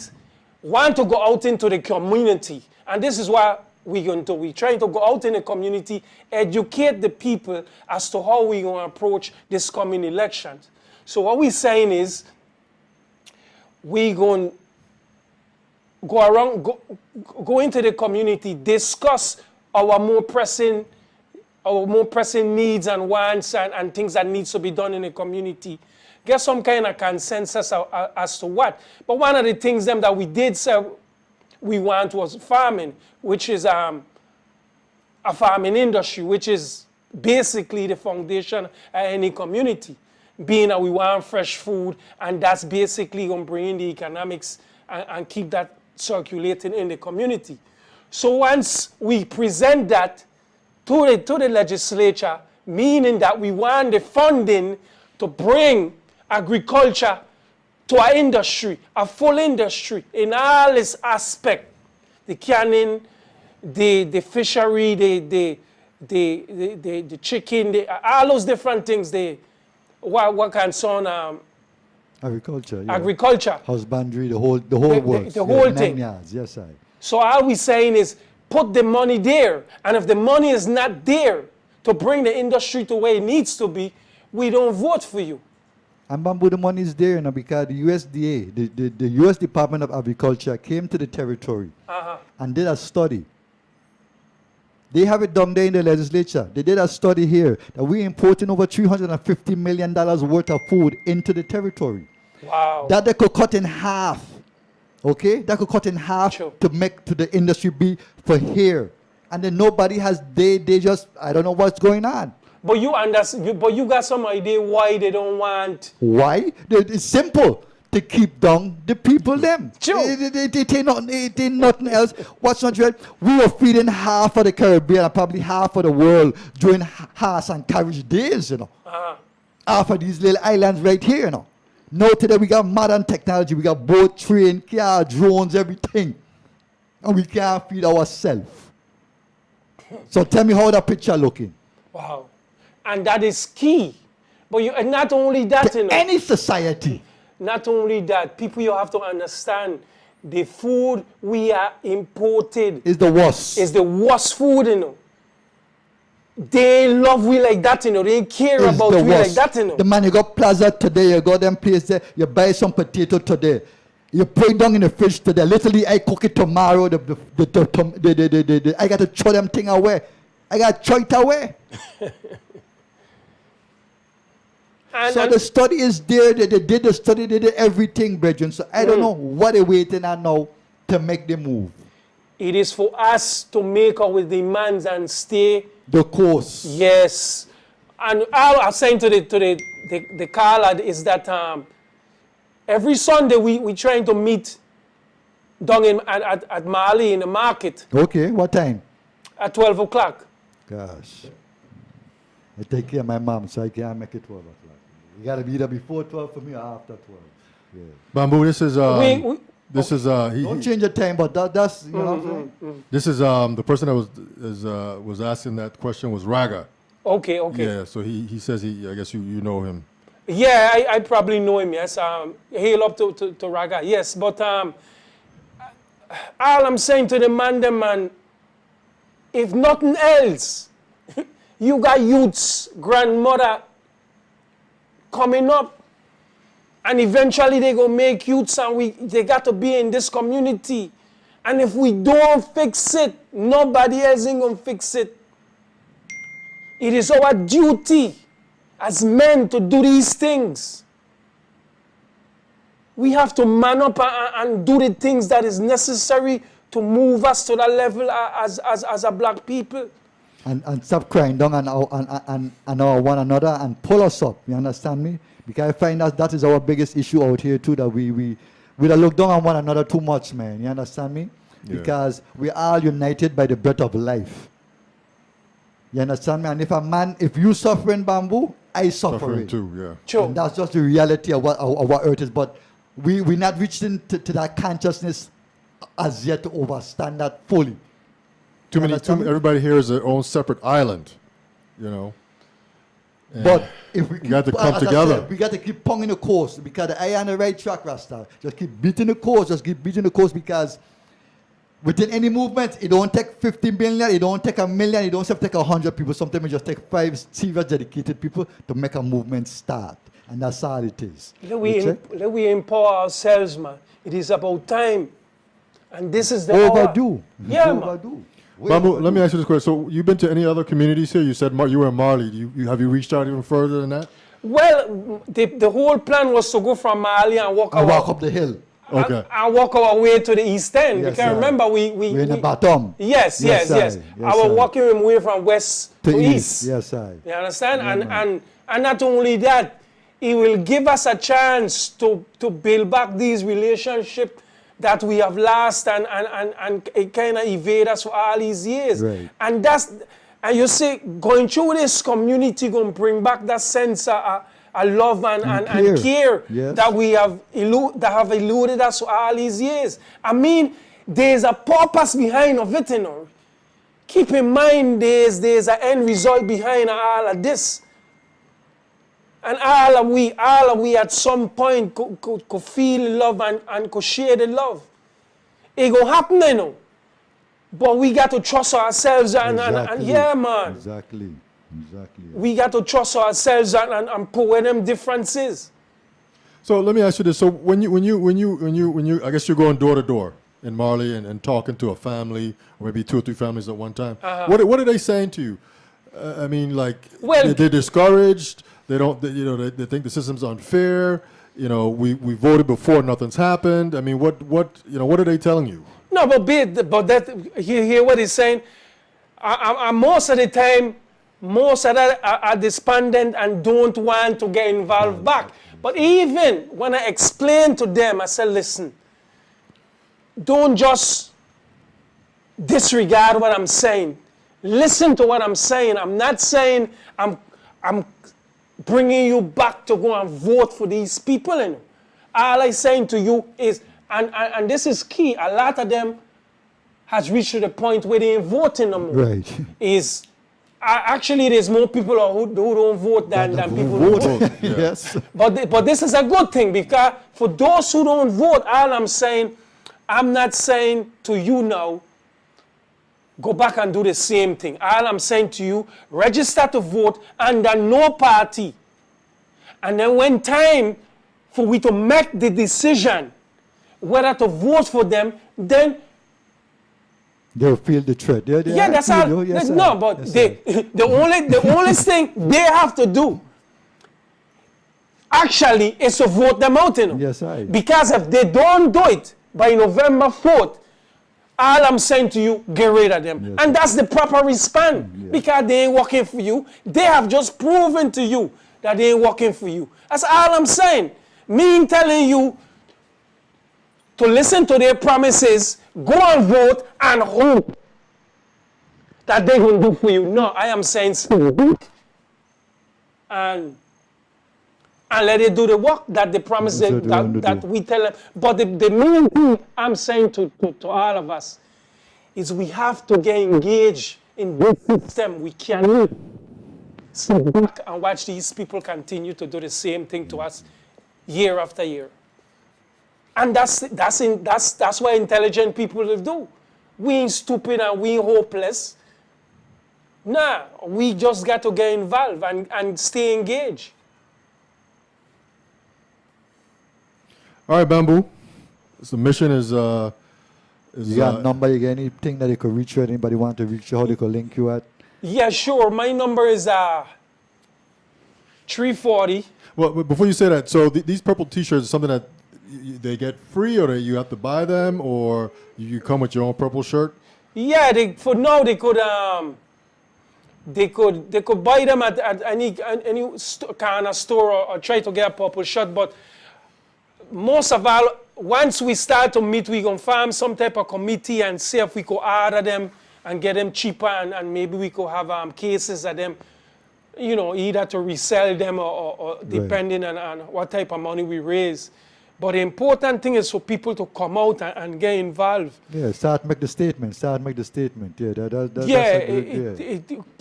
want to go out into the community, and this is what we're going to. We're trying to go out in the community, educate the people as to how we're going to approach this coming election. So what we're saying is, we're going to go around, go into the community, discuss our more pressing needs and wants and things that needs to be done in the community. Get some kind of consensus as to what. But one of the things that we did say we want was farming, which is a farming industry, which is basically the foundation of any community, being that we want fresh food, and that's basically going to bring in the economics and keep that circulating in the community. So once we present that to the legislature, meaning that we want the funding to bring agriculture to our industry, a full industry in all its aspect, the canning, the fishery, the chicken, all those different things, what can sound Agriculture. Yeah. agriculture. Husbandry, the whole works. the whole 9 thing. yards, yes, I. So all we're saying is put the money there, and if the money is not there to bring the industry to where it needs to be, we don't vote for you. And Bambu, the money is there, because the USDA, the U.S. Department of Agriculture came to the territory and did a study. They have it down there in the legislature. They did a study here that we're importing over $350 million worth of food into the territory. Wow. That they could cut in half. Okay? That could cut in half Sure. to make to the industry be for here. And then nobody has, they just, I don't know what's going on. But you understand, but you got some idea why they don't want. Why? It's simple. To keep down the people them. Sure. They nothing else. What's not right? We were feeding half of the Caribbean and probably half of the world during horse and carriage days, Half of these little islands right here, Now today we got modern technology. We got boat, train, car, drones, everything. And we can't feed ourselves. So tell me how that picture looking. Wow. And that is key. But and not only that, Any society. Not only that, people, you have to understand, the food we are imported Is the worst. is the worst food, They love we like that, They care Is about the we worst. like that, The man, you got plaza today, you go them place there, you buy some potato today, you put it down in the fridge today. Literally, I cook it tomorrow. I got to throw them thing away. I got to throw it away. So the study is there. They did the study. They did everything, brethren. So I don't know what they're waiting on now to make the move. It is for us to make our demands and stay The course. Yes, and all I'm saying to the caller is that every Sunday we trying to meet down at Mali in the market Okay, what time? at 12 o'clock. Gosh. I take care of my mom, so I can't make it 12 o'clock. You got to be there before 12 for me or after 12. Yeah. Bambu, this is Don't change the time, but that's, you know what I'm saying? this is the person that was asking that question was Raga. Okay. Yeah, so he says I guess you know him. Yeah, I probably know him, yes. Hail up to Raga, yes. But all I'm saying to the man, if nothing else, you got youths, grandmother coming up, and eventually they go make youths, and they got to be in this community. And if we don't fix it, nobody else ain't gonna fix it. It is our duty as men to do these things. We have to man up and do the things that is necessary to move us to that level as a black people. And stop crying down on our one another and pull us up. You understand me? Because I find that is our biggest issue out here too, that we look down on one another too much, man. You understand me? Yeah. Because we are all united by the breath of life. You understand me? And if you suffering, Bambu, I suffering Too, yeah. Sure. And that's just the reality of what earth is. But we're not reaching to that consciousness as yet to overstand that fully. Too many. Everybody here is their own separate island, And But if we got to come together. We got to keep ponging the course because I am on the right track, Rasta. Just keep beating the course. Because within any movement, it don't take 50 million, it don't take 1 million, it don't have to take 100 people. Sometimes it just take 5 serious dedicated people to make a movement start. And that's all it is. Let we empower ourselves, man. It is about time. And this is the Overdue. Yeah, Overdue. Bambu, let me ask you this question. So you've been to any other communities here? You said you were in Marley. Have you reached out even further than that? Well, the whole plan was to go from Mali and walk up the hill. Okay. and walk our way to the east end. Yes, Because sir. remember, We're in the bottom. Yes, Yes, yes. sir. Yes, Our sir. walking him way from west to east. Yes, sir. You understand? Yeah, And not only that, he will give us a chance to build back these relationships that we have lost and it kind of evade us for all these years. Right. And you see, going through this community going to bring back that sense of love and care Yes. that we have eluded us for all these years. I mean, there's a purpose behind of it, you know. Keep in mind there's an end result behind all of this. And all of we at some point could feel love and could share the love. It go happen, you know. But we got to trust ourselves and yeah, man. Exactly. We got to trust ourselves and put away them differences. So let me ask you this. So when you I guess you're going door to door in Marley and talking to a family, or maybe 2 or 3 families at one time. What are they saying to you? I mean, like, Well, they're discouraged. They don't, they think the system's unfair. You know, we voted before, nothing's happened. I mean, what are they telling you? No, but that you hear what he's saying. Most of the time, most of that are despondent and don't want to get involved back. But even when I explain to them, I say, listen, don't just disregard what I'm saying. Listen to what I'm saying. I'm not saying I'm bringing you back to go and vote for these people. You know? All I'm saying to you is, and this is key, a lot of them has reached to the point where they ain't voting no more. Right. Is actually there's more people who don't vote than people who vote. Yes. But this is a good thing, because for those who don't vote, all I'm saying, I'm not saying to you now, go back and do the same thing. All I'm saying to you, register to vote under no party. And then when time for we to make the decision whether to vote for them, then they'll feel the threat. yeah, that's all. Yes, No, but yes, the only thing they have to do actually is to vote them out, you know. Yes, I. Because if they don't do it by November 4th, all I'm saying to you, get rid of them. Yes, and that's the proper response. Yeah. Because they ain't working for you. They have just proven to you that they ain't working for you. That's all I'm saying. Me telling you to listen to their promises, go and vote, and hope that they will do for you. No, I am saying and let it do the work that they promise that we tell them. But the main thing I'm saying to all of us is we have to get engaged in this system. We cannot sit back and watch these people continue to do the same thing to us year after year. And that's what intelligent people will do. We ain't stupid and we ain't hopeless. Nah, we just got to get involved and stay engaged. All right, Bambu. So the mission is You got a number, you got anything that they could reach you, anybody want to reach you, how they could link you at? Yeah, sure. My number is 340. Well, but before you say that, so these purple T-shirts is something that they get free, or you have to buy them, or you come with your own purple shirt? Yeah, they could buy them at any kind of store or try to get a purple shirt. But most of all, once we start to meet, we gonna form some type of committee and see if we could order them and get them cheaper, and maybe we could have cases of them, you know, either to resell them or depending on what type of money we raise. But the important thing is for people to come out and get involved. Yeah, start make the statement. Yeah,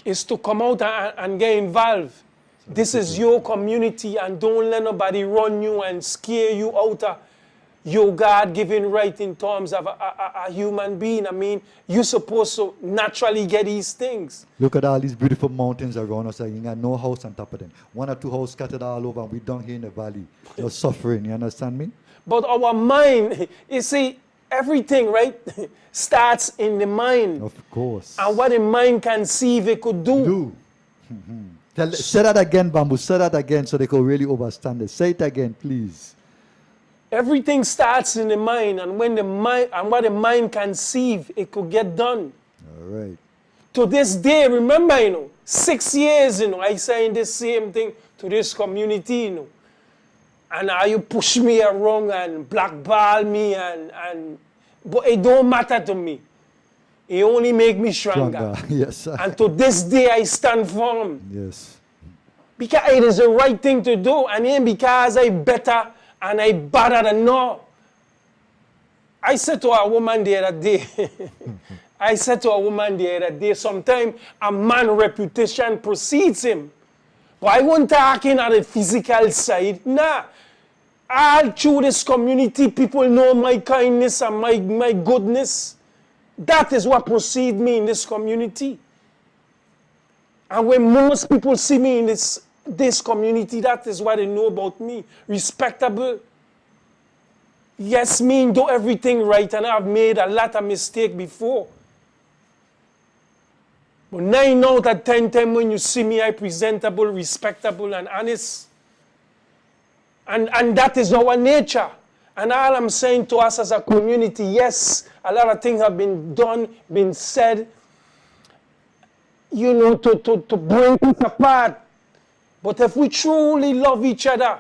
It's to come out and get involved. This is your community, and don't let nobody run you and scare you out of your God-given right in terms of a human being. I mean, you're supposed to naturally get these things. Look at all these beautiful mountains around us. You got no house on top of them. 1 or 2 houses scattered all over, and we down here in the valley. You're suffering, you understand me? But our mind, you see, everything, right, starts in the mind. Of course. And what the mind conceive it could do. Say that again, Bambu. Say that again so they could really understand it. Say it again, please. Everything starts in the mind, and when the mind and what the mind conceive, it could get done. All right. To this day, remember, 6 years, I saying the same thing to this community, And now you push me around and blackball me, but it don't matter to me. It only make me stronger. Yes, sir. And to this day, I stand firm. Yes. Because it is the right thing to do, and ain't because I better and I better than no. I said to a woman the other day, sometimes a man's reputation precedes him. But I wasn't talking at the physical side. Nah. All through this community, people know my kindness and my goodness. That is what precedes me in this community. And when most people see me in this community, that is what they know about me. Respectable. Yes, me do everything right, and I've made a lot of mistakes before. But 9 out of 10 times when you see me, I'm presentable, respectable, and honest. And that is our nature. And all I'm saying to us as a community, yes, a lot of things have been done, been said, to break us apart. But if we truly love each other,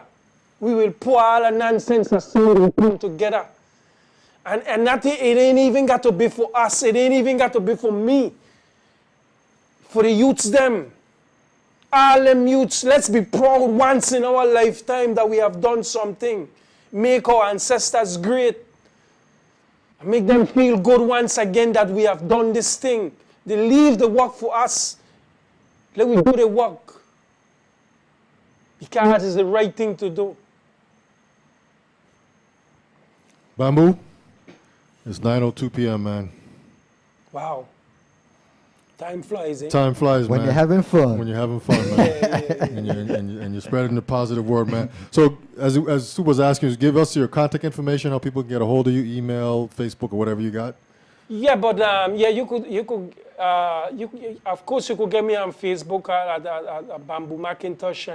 we will pour all the nonsense aside and come together. And that it ain't even got to be for us. It ain't even got to be for me. For the youths them. All them youths, let's be proud once in our lifetime that we have done something. Make our ancestors great. Make them feel good once again that we have done this thing. They leave the work for us. Let we do the work. Because it's the right thing to do. Bambu, it's 9:02 p.m., man. Wow. Time flies, eh? Time flies, When man. you're having fun. When you're having fun, man. And you're spreading the positive word, man. So as Sue was asking, just give us your contact information, how people can get a hold of you, email, Facebook, or whatever you got. Yeah, but you could of course you could get me on Facebook at Bambu McIntosh,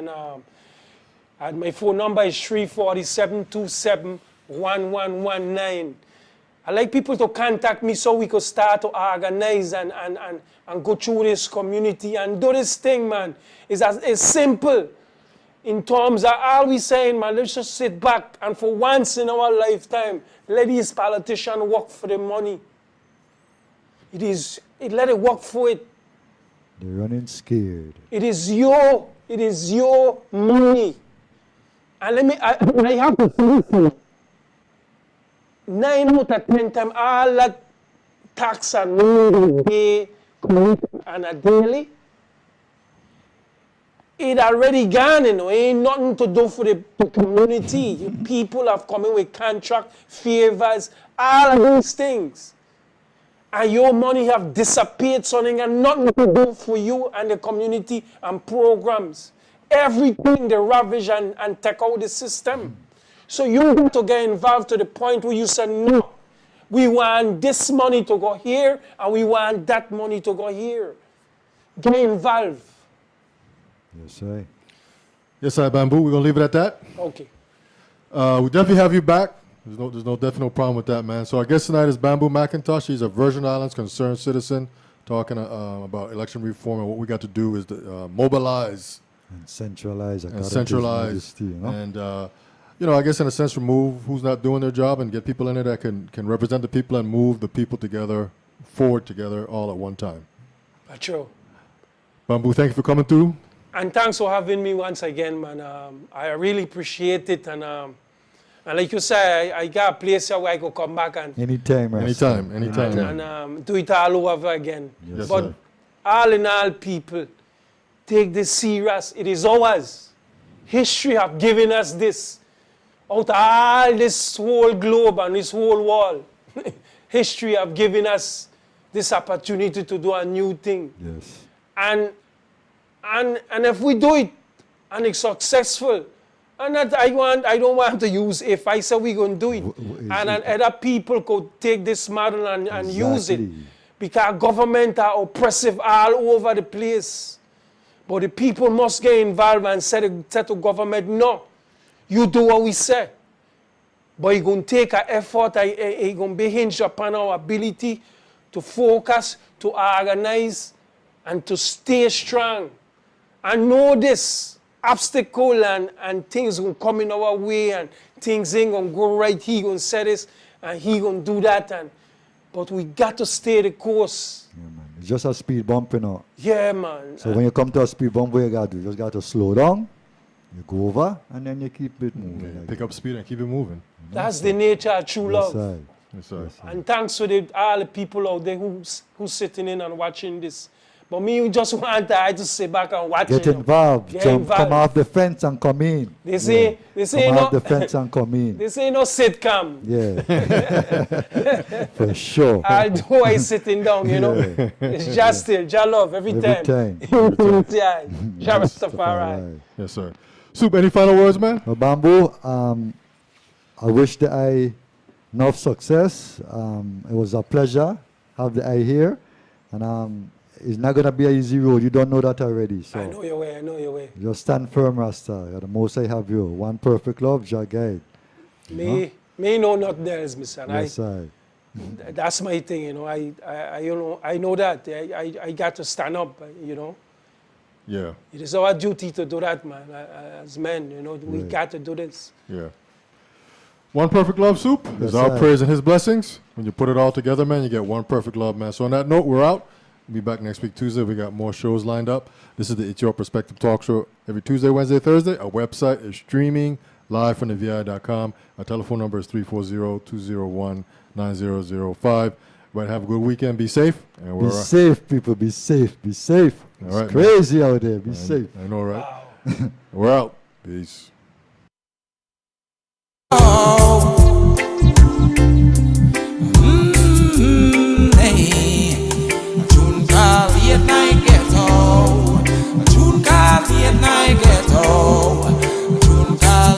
and my phone number is 347-27-1119. I like people to contact me so we could start to organize and go through this community and do this thing, man. It's simple. In terms of all we saying, man, let's just sit back and for once in our lifetime, let these politicians work for the money. Let it work for it. They're running scared. It is your money. And I have to say this, 9 out of 10 times, all that tax and money they pay on a daily, it already gone, ain't nothing to do for the community. People have come in with contract, favors, all of these things. And your money have disappeared, something and nothing to do for you and the community and programs. Everything they ravage and take out the system. So you got to get involved to the point where you say, no, we want this money to go here and we want that money to go here. Get involved. Yes, sir. Yes, sir, Bambu. We're going to leave it at that. Okay. We definitely have you back. There's definitely no problem with that, man. So our guest tonight is Bambu McIntosh. He's a Virgin Islands concerned citizen talking about election reform, and what we got to do is to mobilize And centralize. And I guess in a sense remove who's not doing their job and get people in there that can represent the people and move the people forward together all at one time. That's true. Bambu, thank you for coming through. And thanks for having me once again, man. I really appreciate it. And like you say, I got a place where I could come back and Anytime. and do it all over again. Yes, But sir. all in all, people, take this serious. It is ours. History have given us this. Out of all this whole globe and this whole world, history have given us this opportunity to do a new thing. Yes. And if we do it and it's successful, and that I don't want to use if I say we're going to do it, and other people could take this model and use it, because government are oppressive all over the place. But the people must get involved and say to government, no, you do what we say. But it's going to take an effort. It's going to be hinged upon our ability to focus, to organize, and to stay strong. And know this obstacle and things going to come in our way and things ain't going to go right. He going to say this and he going to do that. But we got to stay the course. Yeah, man. It's just a speed bump, you know. Yeah, man. So when you come to a speed bump, what you got to do? You just got to slow down, you go over, and then you keep it moving. Yeah, pick up speed and keep it moving. That's the nature of true love. Yes, Yes, sir. And thanks to all the people out there who's sitting in and watching this. But me, you just want I just sit back and watch Get it. involved. Get Jump, involved. come off the fence and come in. They say Come no. off the fence and come in. This ain't no sitcom. Yeah. For sure. Although I sitting down, you know, it's just still, just love every time. Yeah, just Rastafari. Yes, sir. Soup, any final words, man? Well, Bambu, I wish the eye enough success. It was a pleasure have the eye here, and it's not gonna be an easy road. You don't know that already. So I know your way. I know your way. just stand firm, Rasta. You're the most I have you. One perfect love, your guide. Me know nothing else, Mister. Yes, I. That's my thing, you know. I know that. I got to stand up, you know. Yeah. It is our duty to do that, man. As men, you know, we got to do this. Yeah. One perfect love, Soup, is our praise and his blessings. When you put it all together, man, you get one perfect love, man. So on that note, we're out. We'll be back next week, Tuesday. We got more shows lined up. This is the It's Your Perspective Talk Show every Tuesday, Wednesday, Thursday. Our website is streaming live from the VI.com. Our telephone number is 340-201-9005. Everybody have a good weekend. Be safe. And Be safe, people. Be safe. Be safe. All right, it's crazy out there. Be safe. I know, right? Wow. We're out. Peace.